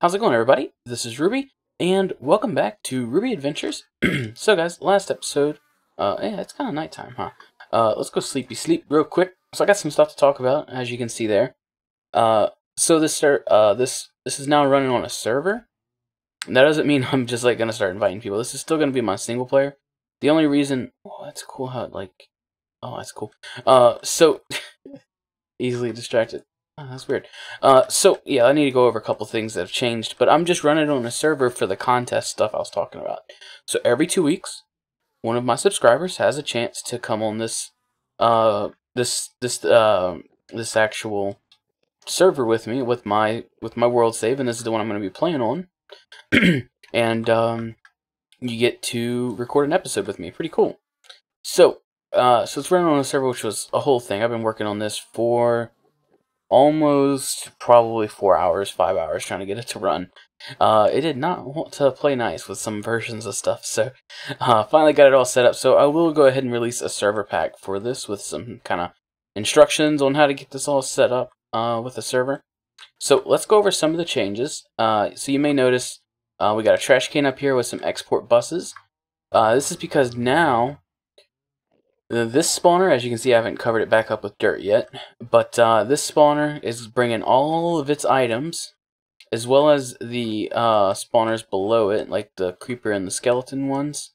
How's it going, everybody? This is Ruby, and welcome back to Ruby Adventures. So, guys, last episode, yeah, it's kind of nighttime, huh? Let's go sleep real quick. So I got some stuff to talk about, as you can see there. So this is now running on a server. That doesn't mean I'm just like gonna start inviting people. This is still gonna be my single player. The only reason, oh, that's cool how it oh, that's cool. So easily distracted. Oh, that's weird. So yeah, I need to go over a couple things that have changed, but I'm just running on a server for the contest stuff I was talking about. So every 2 weeks, one of my subscribers has a chance to come on this this actual server with me with my world save, and this is the one I'm going to be playing on. And you get to record an episode with me. Pretty cool. So it's running on a server, which was a whole thing. I've been working on this for almost probably 4 hours, 5 hours trying to get it to run. It did not want to play nice with some versions of stuff, so finally got it all set up. So I will go ahead and release a server pack for this with some kind of instructions on how to get this all set up with the server. So let's go over some of the changes. So you may notice we got a trash can up here with some export buses. This is because now this spawner, as you can see, I haven't covered it back up with dirt yet, but this spawner is bringing all of its items, as well as the spawners below it, like the creeper and the skeleton ones.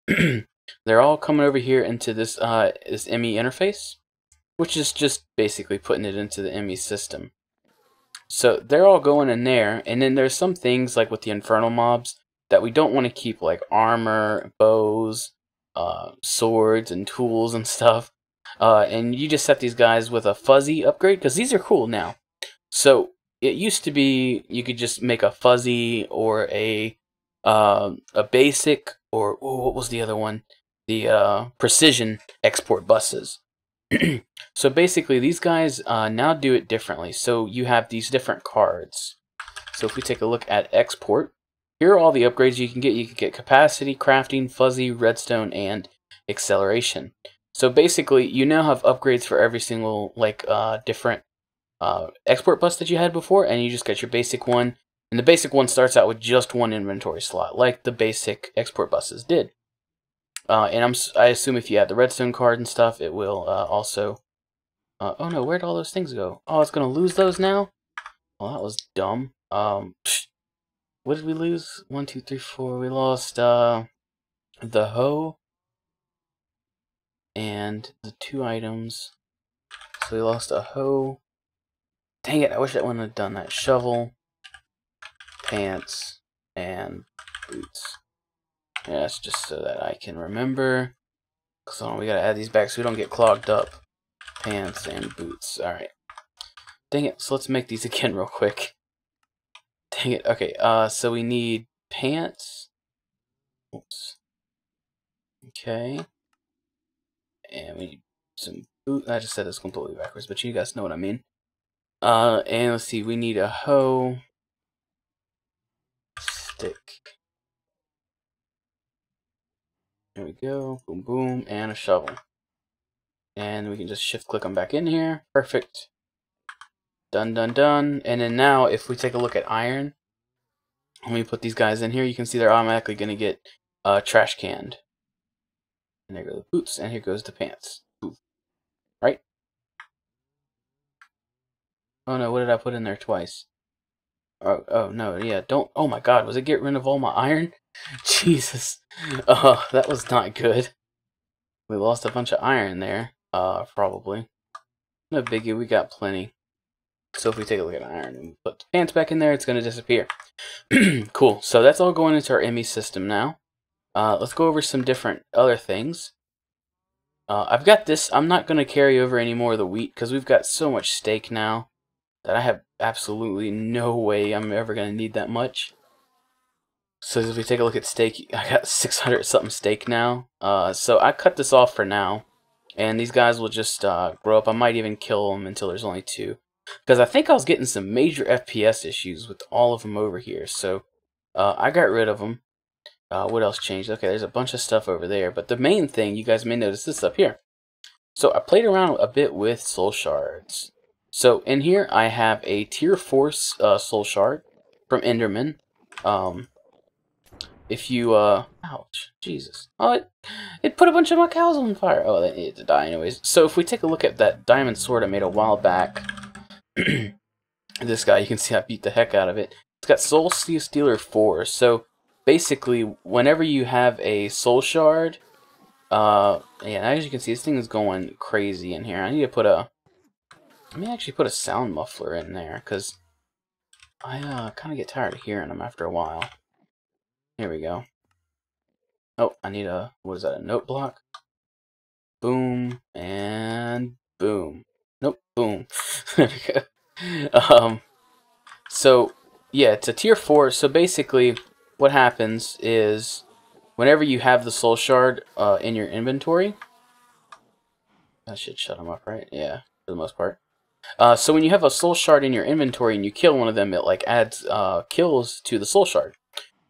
They're all coming over here into this this ME interface, which is just basically putting it into the ME system. So they're all going in there, and then there's some things like with the infernal mobs that we don't want to keep, like armor, bows, swords and tools and stuff, and you just set these guys with a fuzzy upgrade because these are cool now. So it used to be you could just make a fuzzy or a basic, or what was the other one? The precision export buses. So basically these guys now do it differently. So you have these different cards. So if we take a look at export, here are all the upgrades you can get. You can get capacity, crafting, fuzzy, redstone, and acceleration. So basically, you now have upgrades for every single different export bus that you had before, and you just got your basic one. And the basic one starts out with just one inventory slot, like the basic export buses did. And I assume if you have the redstone card and stuff, it will also. Oh no, where'd all those things go? Oh, it's gonna lose those now. Well, that was dumb. What did we lose? 1, 2, 3, 4. We lost the hoe and the 2 items. So we lost a hoe. Dang it, I wish that one had done that. Shovel, pants, and boots. Yeah, that's just so that I can remember. So we gotta add these back so we don't get clogged up. Pants and boots. Alright. Dang it, so let's make these again real quick. Dang it. Okay, so we need pants. Oops. Okay. And we need some boot. I just said this completely backwards, but you guys know what I mean. And let's see, we need a hoe. Stick. There we go. Boom, boom. And a shovel. And we can just shift click them back in here. Perfect. Done, done, done. And then now, if we take a look at iron, when we put these guys in here, you can see they're automatically going to get trash canned. And there go the boots, and here goes the pants. Ooh. Right? Oh no, what did I put in there twice? Oh no, yeah, don't. Oh my god, was it get rid of all my iron? Jesus. That was not good. We lost a bunch of iron there, probably. No biggie, we got plenty. So if we take a look at iron and put the pants back in there, it's going to disappear. Cool, so that's all going into our ME system now. Let's go over some different other things. I've got this. I'm not going to carry over any more of the wheat because we've got so much steak now that I have absolutely no way I'm ever going to need that much. So if we take a look at steak, I got 600 something steak now. So I cut this off for now, and these guys will just grow up. I might even kill them until there's only 2, because I think I was getting some major FPS issues with all of them over here. So I got rid of them. What else changed? Okay, there's a bunch of stuff over there, but the main thing, you guys may notice this up here. So I played around a bit with soul shards. So in here I have a tier 4 soul shard from Enderman. If you, ouch, Jesus. Oh, it put a bunch of my cows on fire. Oh, they needed to die anyways. So if we take a look at that diamond sword I made a while back, this guy, you can see I beat the heck out of it. It's got Soul Stealer 4. So basically, whenever you have a soul shard, yeah, as you can see, this thing is going crazy in here. I need to put a, let me actually put a sound muffler in there, because I kind of get tired of hearing them after a while. Here we go. Oh, I need a, what is that, a note block? Boom, and boom. Nope, boom. There we go. So, yeah, it's a tier 4, so basically, what happens is, whenever you have the soul shard in your inventory, that should shut them up, right? Yeah, for the most part. So when you have a soul shard in your inventory and you kill one of them, it like adds kills to the soul shard.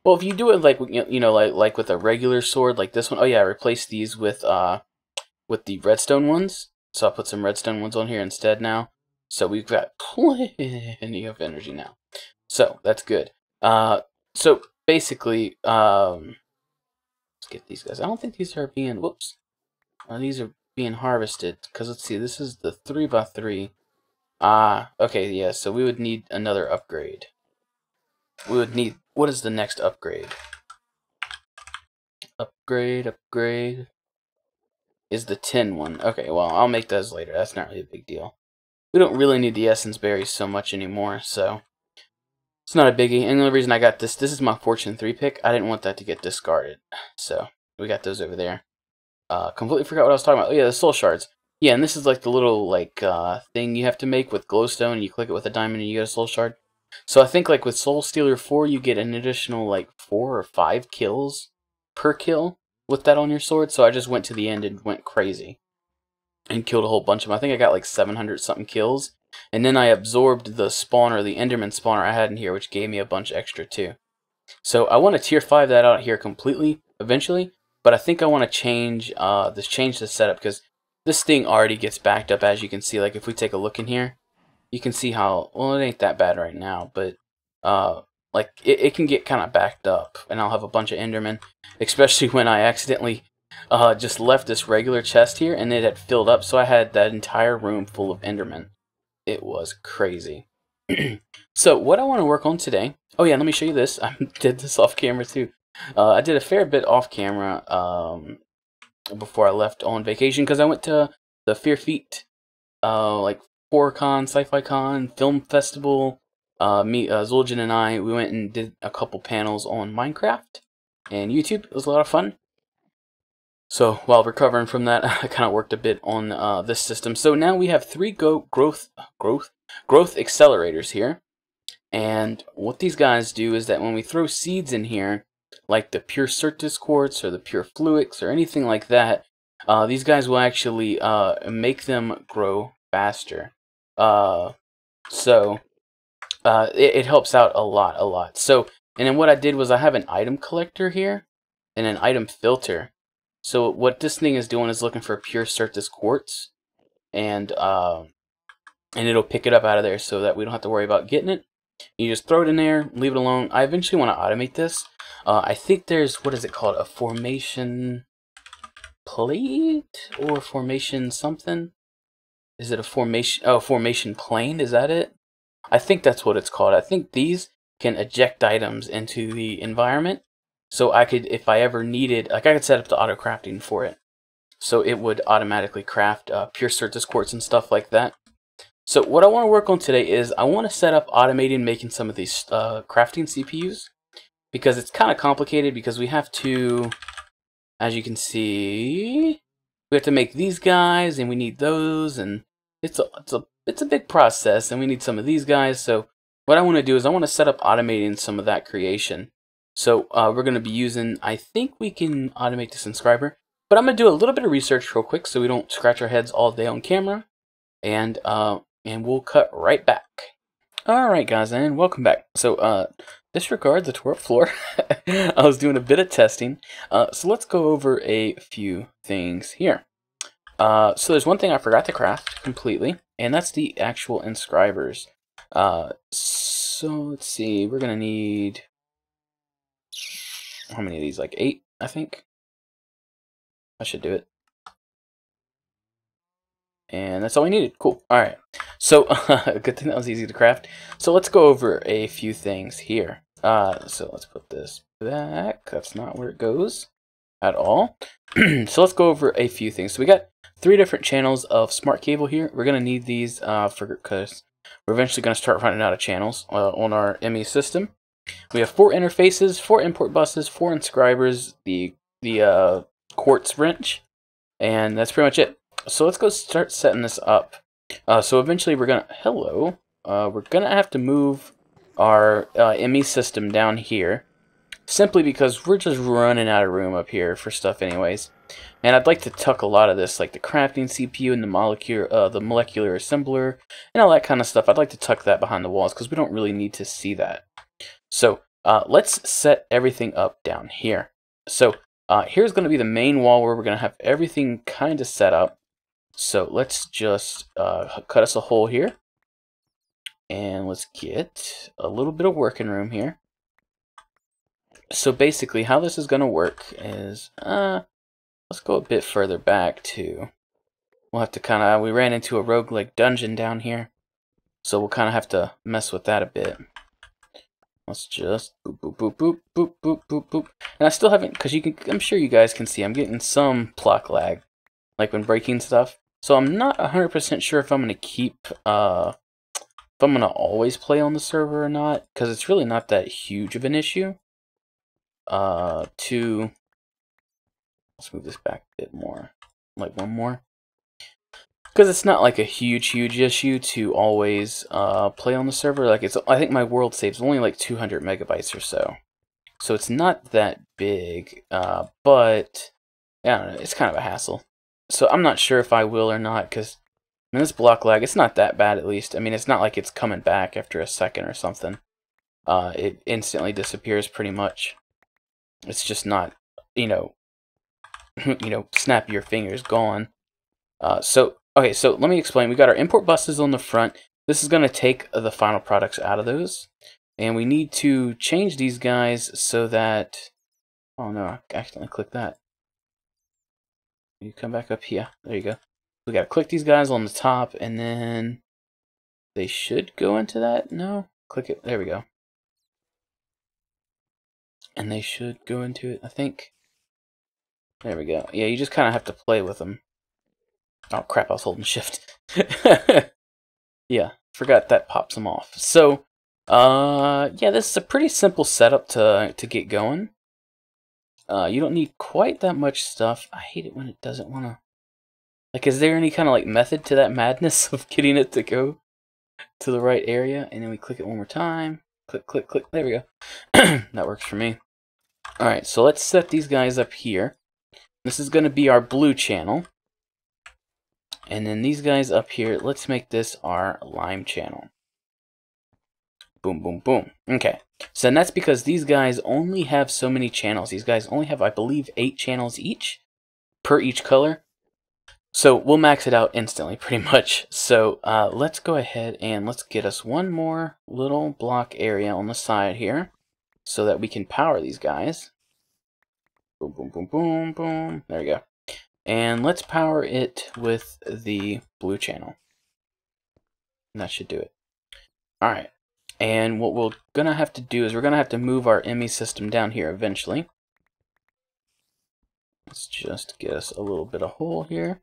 Well, if you do it like like with a regular sword like this one, oh yeah, I replaced these with the redstone ones. So I'll put some redstone ones on here instead now. So we've got plenty of energy now. So that's good. So basically, let's get these guys. I don't think these are being, whoops. These are being harvested, because let's see, this is the 3x3. Okay, yeah, so we would need another upgrade. We would need, what is the next upgrade? Upgrade is the tin one. Okay, well, I'll make those later. That's not really a big deal. We don't really need the essence berries so much anymore, so it's not a biggie. And the only reason I got this is my Fortune 3 pick. I didn't want that to get discarded, so we got those over there. Completely forgot what I was talking about. Oh, yeah, the soul shards. Yeah, and this is like the little thing you have to make with glowstone, and you click it with a diamond and you get a soul shard. So I think like with Soul Stealer 4, you get an additional like 4 or 5 kills per kill with that on your sword. So I just went to the end and went crazy and killed a whole bunch of them. I think I got like 700 something kills, and then I absorbed the spawner, the Enderman spawner I had in here, which gave me a bunch extra too. So I want to tier 5 that out here completely eventually. But I think I want to change the setup, because this thing already gets backed up, as you can see. Like if we take a look in here, you can see how, well, it ain't that bad right now, but like it can get kind of backed up, and I'll have a bunch of Endermen, especially when I accidentally just left this regular chest here and it had filled up, so I had that entire room full of Endermen. It was crazy. So what I want to work on today, oh yeah, let me show you this. I did this off camera too. I did a fair bit off camera before I left on vacation, because I went to the Fear Feet, like HorrorCon, Sci-Fi Con, Film Festival. Zuljan and I, we went and did a couple panels on Minecraft and YouTube. It was a lot of fun. So while recovering from that, I kind of worked a bit on this system. So now we have 3 growth accelerators here. And what these guys do is that when we throw seeds in here, like the pure Certus quartz or the pure Fluix or anything like that, these guys will actually make them grow faster. It helps out a lot. So, and then what I did was I have an item collector here and an item filter. So what this thing is doing is looking for pure Certus quartz, and it'll pick it up out of there so that we don't have to worry about getting it. You just throw it in there, leave it alone. I eventually want to automate this. I think there's, what is it called? A formation plate or formation something? Is it a formation? Oh, formation plane. Is that it? I think that's what it's called. I think these can eject items into the environment. So I could, if I ever needed, like I could set up the auto crafting for it. So it would automatically craft pure Certus quartz and stuff like that. So what I want to work on today is I want to set up automating making some of these crafting CPUs, because it's kind of complicated, because we have to, as you can see, we have to make these guys and we need those, and it's a big process, and we need some of these guys. So what I want to do is I want to set up automating some of that creation. So we're going to be using, I think we can automate this in Scriber, but I'm going to do a little bit of research real quick so we don't scratch our heads all day on camera, and we'll cut right back. Alright guys, and welcome back. So disregard the tore up floor. I was doing a bit of testing. So let's go over a few things here. So there's one thing I forgot to craft completely, and that's the actual inscribers. So let's see, we're gonna need, how many of these? Like 8, I think. I should do it. And that's all we needed. Cool. Alright. So, good thing that was easy to craft. So let's go over a few things here. So let's put this back. That's not where it goes at all. So let's go over a few things. So we got 3 different channels of smart cable here. We're going to need these because we're eventually going to start running out of channels on our ME system. We have 4 interfaces, 4 import buses, 4 inscribers, the quartz wrench, and that's pretty much it. So let's go start setting this up. So eventually we're gonna we're gonna have to move our ME system down here, simply because we're just running out of room up here for stuff anyways. And I'd like to tuck a lot of this, like the crafting CPU and the molecular assembler and all that kind of stuff. I'd like to tuck that behind the walls because we don't really need to see that. So let's set everything up down here. So here's going to be the main wall where we're going to have everything kind of set up. So let's just cut us a hole here. And let's get a little bit of working room here. So basically how this is going to work is, let's go a bit further back too. We'll have to kind of, we ran into a roguelike dungeon down here. So we'll kind of have to mess with that a bit. Let's just boop, boop, boop, boop, boop, boop, boop, boop. And I still haven't, because I'm sure you guys can see, I'm getting some block lag, like when breaking stuff. So I'm not 100% sure if I'm going to keep, if I'm going to always play on the server or not, because it's really not that huge of an issue. Let's move this back a bit more, like one more. Because it's not like a huge issue to always play on the server. Like I think my world save's only like 200 megabytes or so. So it's not that big, but I don't know, it's kind of a hassle. So I'm not sure if I will or not, because I mean, this block lag, it's not that bad at least. I mean, it's not like it's coming back after a second or something. It instantly disappears pretty much. It's just not, snap your fingers, gone. Okay, so let me explain. We got our import buses on the front. This is going to take the final products out of those. And we need to change these guys so that... Oh no, I accidentally clicked that. You come back up here. There you go. We got to click these guys on the top, and then they should go into that. No? Click it. There we go. And they should go into it, I think. There we go. Yeah, you just kind of have to play with them. Oh crap, I was holding shift. Yeah, forgot that pops them off. So, yeah, this is a pretty simple setup to get going. You don't need quite that much stuff. I hate it when it doesn't want to... Like, is there any kind of, like, method to that madness of getting it to go to the right area? And then we click it one more time. Click, click, click. There we go. That works for me. Alright, so let's set these guys up here. This is going to be our blue channel. And then these guys up here, let's make this our lime channel. Boom, boom, boom. Okay. So that's because these guys only have so many channels. These guys only have, I believe, 8 channels each per each color. So we'll max it out instantly, pretty much. So let's go ahead and let's get us one more little block area on the side here so that we can power these guys. Boom, boom, boom, boom, boom. There we go. And let's power it with the blue channel. And that should do it. Alright. And what we're going to have to do is we're going to have to move our ME system down here eventually. Let's just get us a little bit of hole here.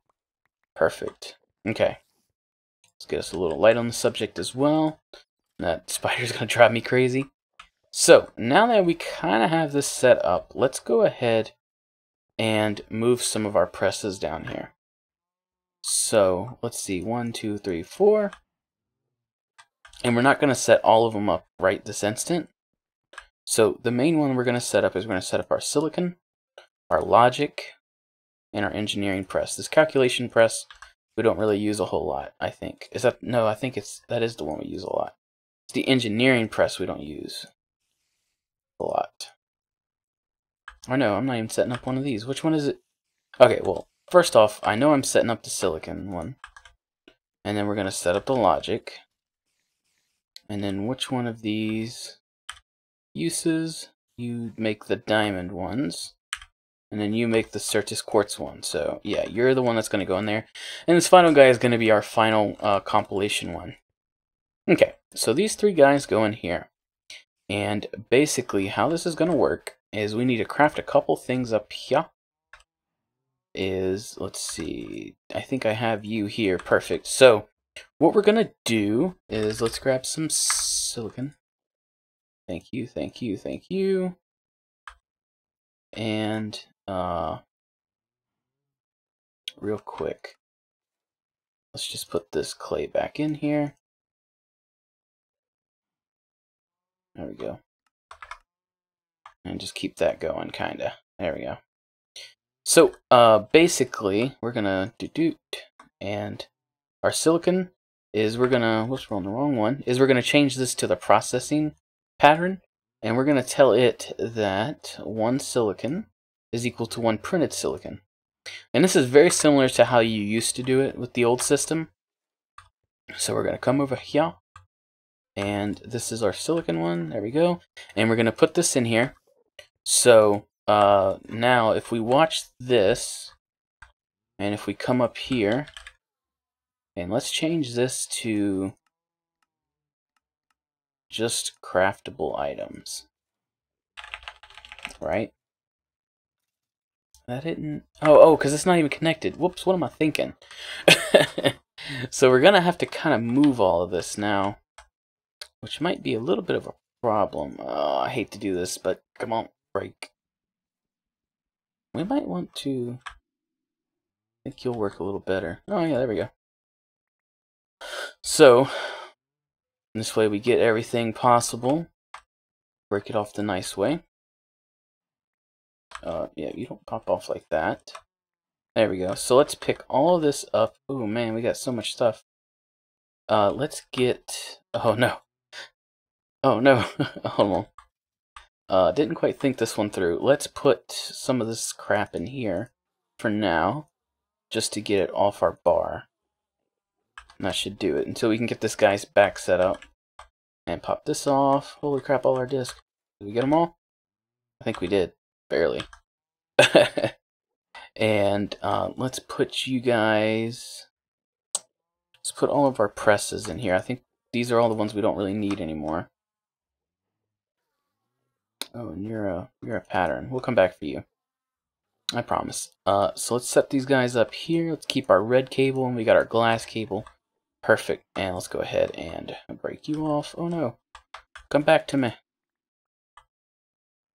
Perfect. Okay. Let's get us a little light on the subject as well. That spider's going to drive me crazy. So, now that we kind of have this set up, let's go ahead and move some of our presses down here. So, let's see. 1, 2, 3, 4. And we're not going to set all of them up right this instant. So, the main one we're going to set up is we're going to set up our silicon, our logic, and our engineering press. This calculation press we don't really use a whole lot, I think. Is that... No, I think that is the one we use a lot. It's the engineering press we don't use a lot. Or no, I'm not even setting up one of these. Which one is it? Okay, well, first off, I know I'm setting up the silicon one. And then we're going to set up the logic. And then which one of these uses? You make the diamond ones. And then you make the Certus Quartz one. So, yeah, you're the one that's going to go in there. And this final guy is going to be our final compilation one. Okay, so these three guys go in here. And basically, how this is going to work is we need to craft a couple things up here. Let's see, I think I have you here. Perfect. So, what we're going to do is let's grab some silicon. Thank you, thank you, thank you. And, real quick, let's just put this clay back in here. There we go. And just keep that going, kinda. There we go. So, basically, we're gonna and our silicon is we're gonna, whoops, we're on the wrong one, is we're gonna change this to the processing pattern, and we're gonna tell it that 1 silicon is equal to 1 printed silicon. And this is very similar to how you used to do it with the old system. So we're gonna come over here, and this is our silicon one, there we go, and we're gonna put this in here. So now if we watch this, and if we come up here, and let's change this to just craftable items, right? That didn't, oh, because it's not even connected. Whoops, what am I thinking? So we're gonna have to kind of move all of this now, which might be a little bit of a problem. I hate to do this, but come on, break. We might want to, I think you'll work a little better. Oh yeah, there we go. So, this way we get everything possible. Break it off the nice way. Yeah, you don't pop off like that. There we go. So let's pick all of this up. Oh man, we got so much stuff. Let's get, oh no. Oh no, hold on. Didn't quite think this one through. Let's put some of this crap in here for now, just to get it off our bar. And that should do it until we can get this guy's back set up. And pop this off. Holy crap, all our discs. Did we get them all? I think we did. Barely. And let's put you guys... Let's put all of our presses in here. I think these are all the ones we don't really need anymore. Oh, and you're a pattern. We'll come back for you. I promise. So let's set these guys up here. Let's keep our red cable, and we got our glass cable. Perfect. And let's go ahead and break you off. Oh no. Come back to me.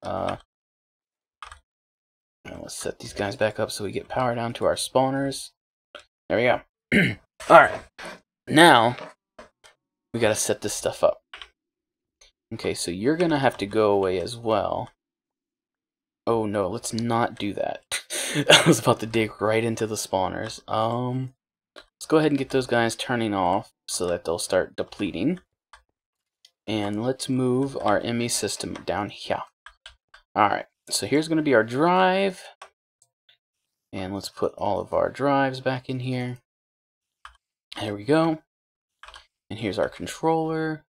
And let's set these guys back up so we get power down to our spawners. There we go. Alright. Now, we gotta set this stuff up. Okay, so you're gonna have to go away as well. Oh no, let's not do that. I was about to dig right into the spawners. Let's go ahead and get those guys turning off so that they'll start depleting. And let's move our ME system down here. Alright, so here's gonna be our drive. And let's put all of our drives back in here. There we go. And here's our controller.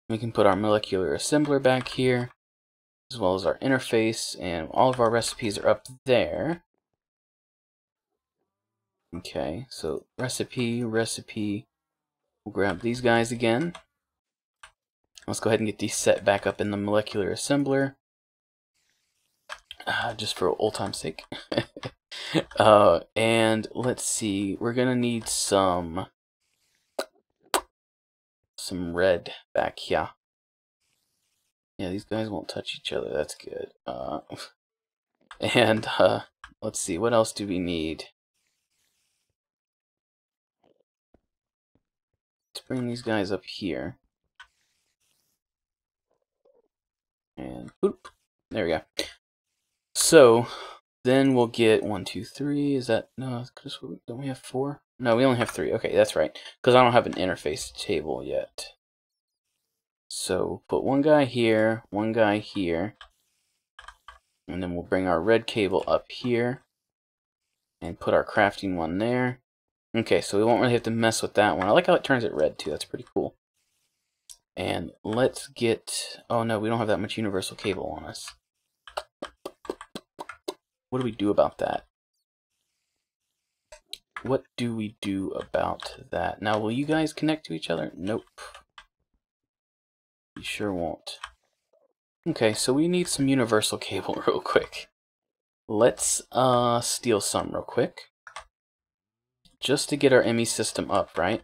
We can put our molecular assembler back here, as well as our interface, and all of our recipes are up there. Okay, so recipe. We'll grab these guys again. Let's go ahead and get these set back up in the molecular assembler. Just for old time's sake. And let's see, we're gonna need some red back here. Yeah, these guys won't touch each other, that's good. And let's see, what else do we need? Let's bring these guys up here. And boop, there we go. So then we'll get 1, 2, 3. Is that, no, don't we have 4? No, we only have 3. Okay, that's right. Because I don't have an interface table yet. So put one guy here, one guy here. And then we'll bring our red cable up here. And put our crafting one there. Okay, so we won't really have to mess with that one. I like how it turns it red too. That's pretty cool. And let's get... Oh no, we don't have that much universal cable on us. What do we do about that? What do we do about that? Now, will you guys connect to each other? Nope. You sure won't. Okay, so we need some universal cable real quick. Let's steal some real quick. Just to get our ME system up, right?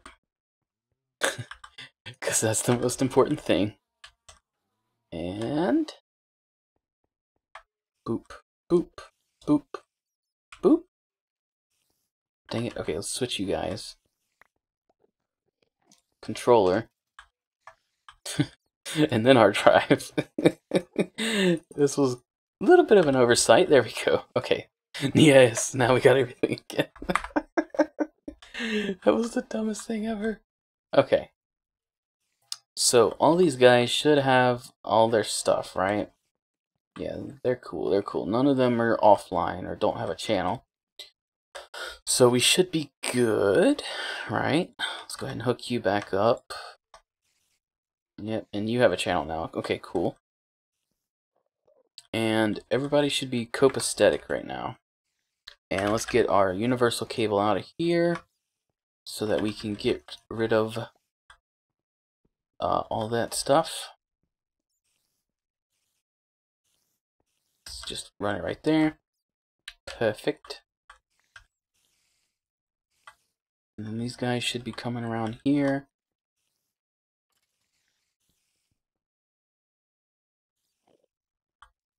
Because that's the most important thing. And... boop, boop, boop, boop. Dang it. Okay, let's switch you guys. Controller. And then hard drive. This was a little bit of an oversight. There we go. Okay. Yes, now we got everything again. That was the dumbest thing ever. Okay. So, all these guys should have all their stuff, right? Yeah, they're cool. They're cool. None of them are offline or don't have a channel. So we should be good, right? Let's go ahead and hook you back up. Yep, and you have a channel now. Okay, cool. And everybody should be copacetic right now. And let's get our universal cable out of here so that we can get rid of all that stuff. Let's just run it right there. Perfect. And then these guys should be coming around here.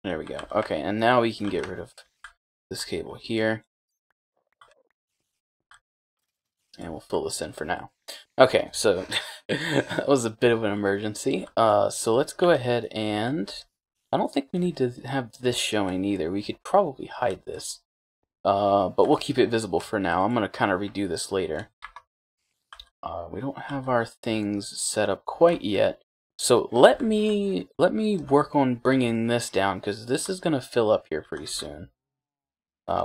There we go. Okay, and now we can get rid of this cable here. And we'll fill this in for now. Okay, so that was a bit of an emergency. So let's go ahead and... I don't think we need to have this showing either. We could probably hide this. But we'll keep it visible for now. I'm going to kind of redo this later. We don't have our things set up quite yet. So let me work on bringing this down, because this is going to fill up here pretty soon.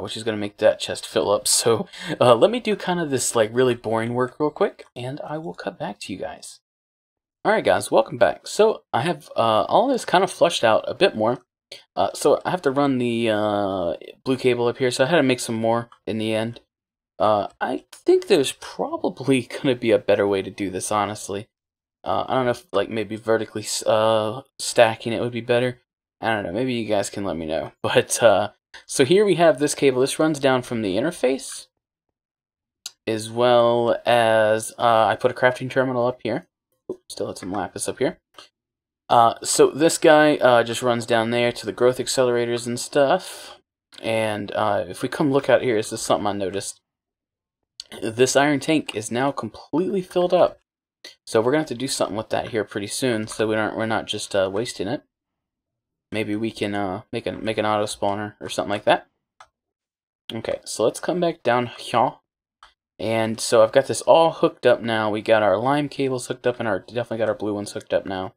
Which is going to make that chest fill up. So let me do kind of this like really boring work real quick, and I will cut back to you guys. Alright guys, welcome back. So I have all this kind of flushed out a bit more. So I have to run the blue cable up here, so I had to make some more in the end. I think there's probably going to be a better way to do this, honestly. I don't know if like maybe vertically stacking it would be better. I don't know, maybe you guys can let me know. But so here we have this cable. This runs down from the interface, as well as I put a crafting terminal up here. Oops, still had some lapis up here. So this guy just runs down there to the growth accelerators and stuff. And if we come look out here, this is something I noticed. This iron tank is now completely filled up. So we're gonna have to do something with that here pretty soon, so we're not just wasting it. Maybe we can make an auto spawner or something like that. Okay, so let's come back down here. And so I've got this all hooked up now. We got our lime cables hooked up, and definitely got our blue ones hooked up now.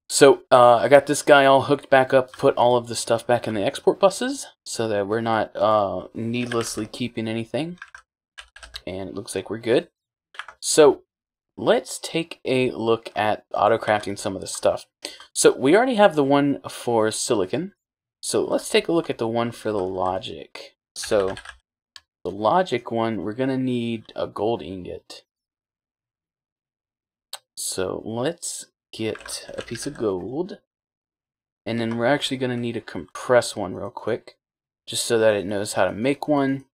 So I got this guy all hooked back up, put all of the stuff back in the export buses so that we're not needlessly keeping anything. And it looks like we're good. So let's take a look at auto-crafting some of this stuff. So we already have the one for silicon. So let's take a look at the one for the logic. So the logic one, we're going to need a gold ingot. So let's get a piece of gold. And then we're actually going to need to compress one real quick, just so that it knows how to make one.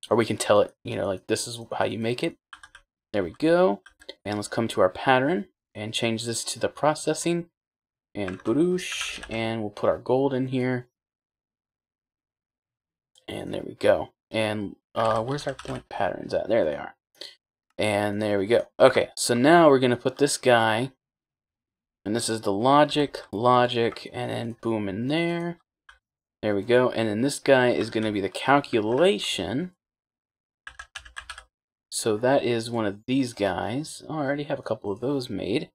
Or we can tell it, you know, like this is how you make it. There we go. And let's come to our pattern and change this to the processing. And boosh. And we'll put our gold in here. And there we go. And where's our point patterns at? There they are. And there we go. Okay, so now we're going to put this guy. And this is the logic, and then boom in there. There we go. And then this guy is going to be the calculation. So that is one of these guys. Oh, I already have a couple of those made.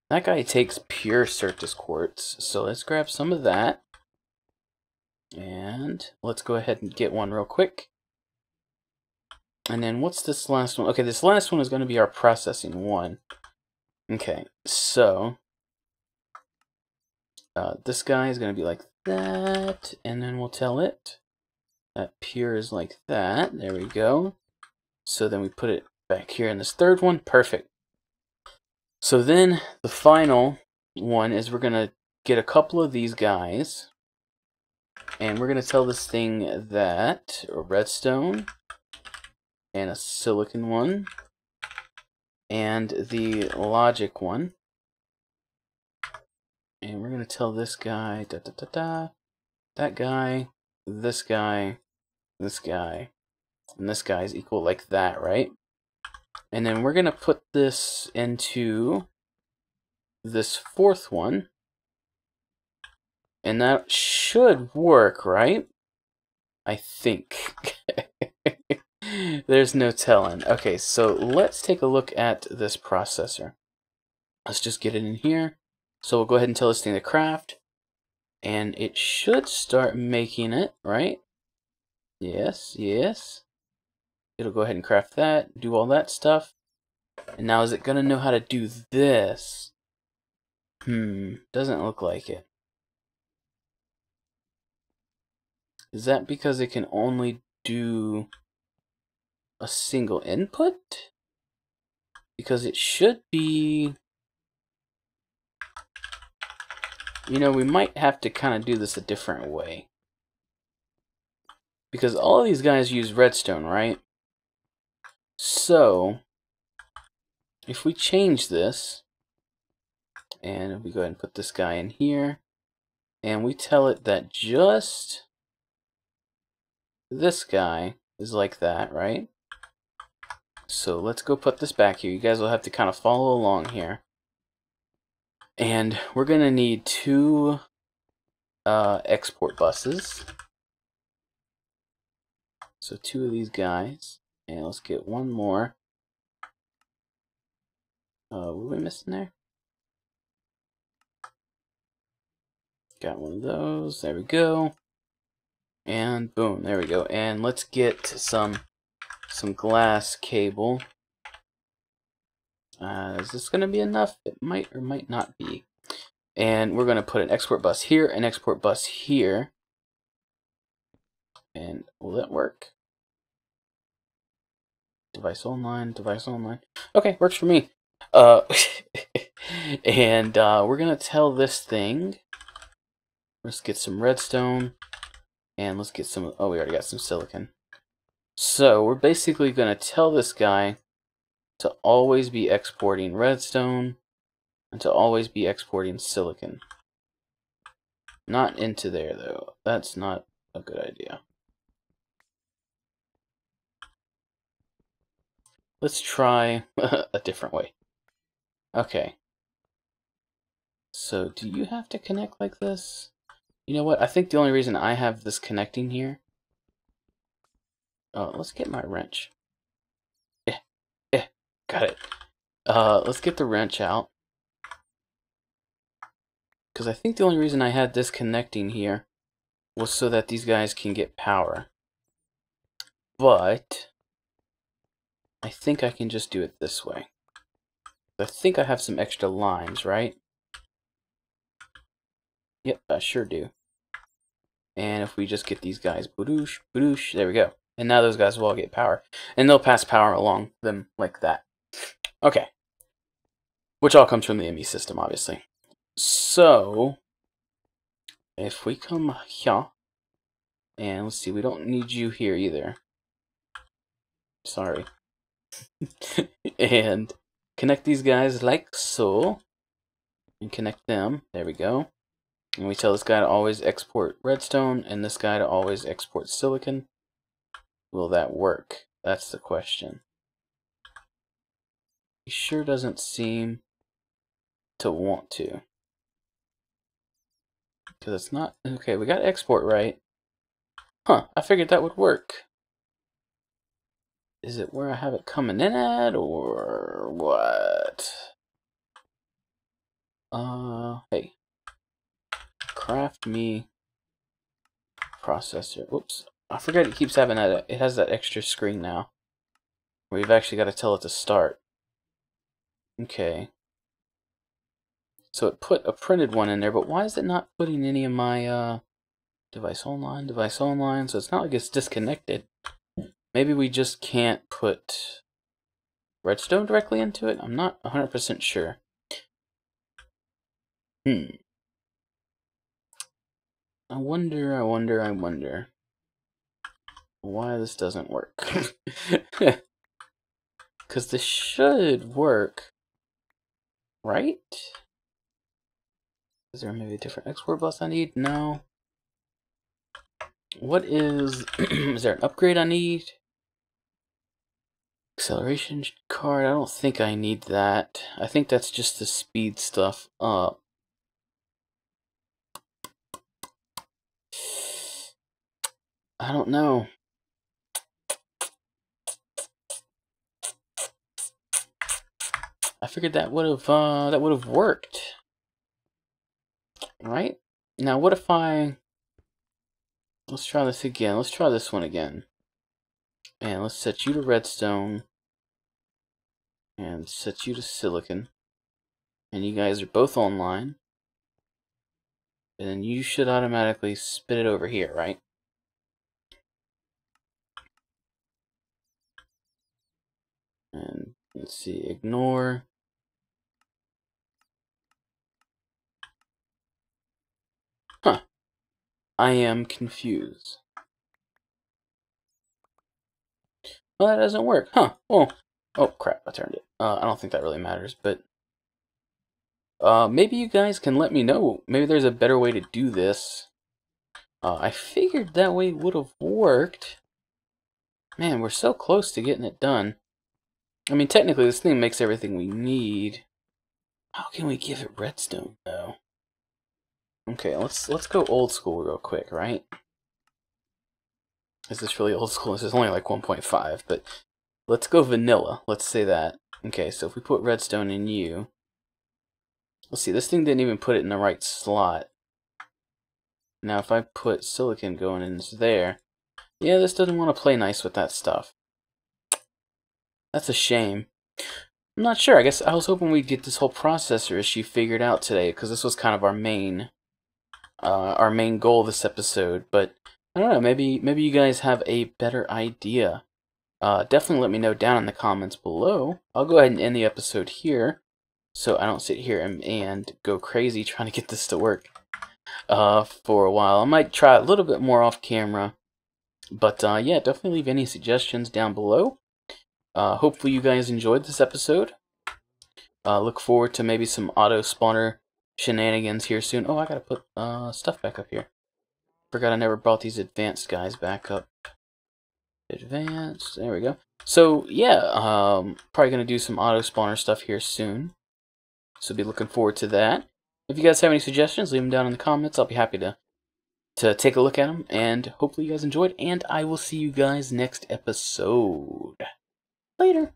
That guy takes pure Certus quartz. So let's grab some of that. And let's go ahead and get one real quick. And then what's this last one? Okay, this last one is going to be our processing one. Okay, so this guy is going to be like that, and then we'll tell it that pure is like that. There we go. So then we put it back here in this third one. Perfect. So then the final one is we're going to get a couple of these guys, and we're going to tell this thing that a redstone and a silicon one and the logic one. And we're going to tell this guy, that guy, this guy, this guy, and this guy is equal like that, right? And then we're going to put this into this fourth one. And that should work, right? I think. There's no telling. Okay, so let's take a look at this processor. Let's just get it in here. So we'll go ahead and tell this thing to craft. And it should start making it, right? Yes, yes. It'll go ahead and craft that, do all that stuff. And now is it going to know how to do this? Doesn't look like it. Is that because it can only do a single input? Because it should be... You know, we might have to kind of do this a different way. Because all of these guys use redstone, right? So, if we change this, and we go ahead and put this guy in here, and we tell it that just this guy is like that, right? So let's go put this back here. You guys will have to kind of follow along here. And we're going to need 2 export buses. So 2 of these guys. And let's get one more. What are we missing there? Got one of those. There we go. And boom, there we go. And let's get some glass cable. Is this going to be enough? It might or might not be. And we're going to put an export bus here, an export bus here. And will that work? Device online, device online. Okay, works for me. And we're going to tell this thing. Let's get some redstone. And let's get some... Oh, we already got some silicon. So we're basically going to tell this guy to always be exporting redstone and to always be exporting silicon. Not into there, though. That's not a good idea. Let's try a different way. Okay. So, do you have to connect like this? You know what? I think the only reason I have this connecting here... Oh, let's get my wrench. Got it. Let's get the wrench out. Because I think the only reason I had this connecting here was so that these guys can get power. But I think I can just do it this way. I think I have some extra lines, right? Yep, I sure do. And if we just get these guys, badoosh, badoosh, there we go. And now those guys will all get power. And they'll pass power along them like that. Okay. Which all comes from the ME system, obviously. So, if we come here, and let's see, we don't need you here either. Sorry. And connect these guys like so. And connect them. There we go. And we tell this guy to always export redstone, and this guy to always export silicon. Will that work? That's the question. He sure doesn't seem to want to. Because it's not... Okay, we got export right. Huh, I figured that would work. Is it where I have it coming in at, or what? Hey. Craft me processor. Oops. I forget it keeps having that. It has that extra screen now. We've actually got to tell it to start. Okay. So it put a printed one in there, but why is it not putting any of my device online, so it's not like it's disconnected. Maybe we just can't put redstone directly into it? I'm not 100% sure. I wonder why this doesn't work. Because this should work, right? Is there maybe a different export bus I need? No. What is... is there an upgrade I need? Acceleration card? I don't think I need that. I think that's just to speed stuff up. I don't know. I figured that would have worked. Right? Now what if let's try this again. Let's try this one again. And let's set you to redstone. And set you to silicon. And you guys are both online. And then you should automatically spit it over here, right? And let's see, ignore. Huh. I am confused. Well, that doesn't work. Huh. Oh crap, I turned it. I don't think that really matters, but maybe you guys can let me know. Maybe there's a better way to do this. I figured that way would have worked. Man, we're so close to getting it done. I mean, technically, this thing makes everything we need. How can we give it redstone, though? Okay, let's go old school real quick, right? Is this really old school? This is only like 1.5, but let's go vanilla. Let's say that. Okay, so if we put redstone in you... Let's see, this thing didn't even put it in the right slot. Now, if I put silicon going in there... Yeah, this doesn't want to play nice with that stuff. That's a shame. I'm not sure. I guess I was hoping we'd get this whole processor issue figured out today, because this was kind of our main goal this episode. But I don't know. Maybe you guys have a better idea. Definitely let me know down in the comments below. I'll go ahead and end the episode here, so I don't sit here and go crazy trying to get this to work for a while. I might try a little bit more off camera, but yeah, definitely leave any suggestions down below. Hopefully you guys enjoyed this episode. Look forward to maybe some auto spawner shenanigans here soon. Oh, I gotta put stuff back up here. Forgot I never brought these advanced guys back up. Advanced, there we go. So yeah, probably gonna do some auto spawner stuff here soon. So be looking forward to that. If you guys have any suggestions, leave them down in the comments. I'll be happy to take a look at them. And hopefully you guys enjoyed. And I will see you guys next episode. Later.